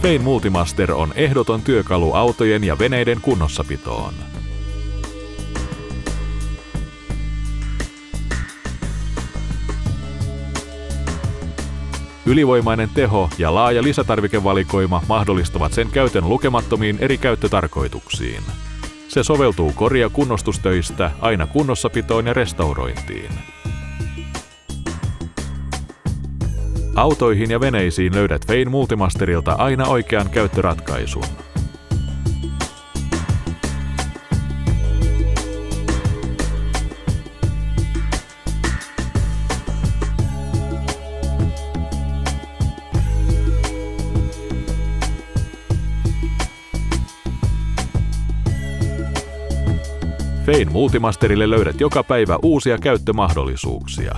Fein Multimaster on ehdoton työkalu autojen ja veneiden kunnossapitoon. Ylivoimainen teho ja laaja lisätarvikevalikoima mahdollistavat sen käytön lukemattomiin eri käyttötarkoituksiin. Se soveltuu kori- ja kunnostustöistä aina kunnossapitoon ja restaurointiin. Autoihin ja veneisiin löydät Fein Multimasterilta aina oikean käyttöratkaisun. Fein Multimasterille löydät joka päivä uusia käyttömahdollisuuksia.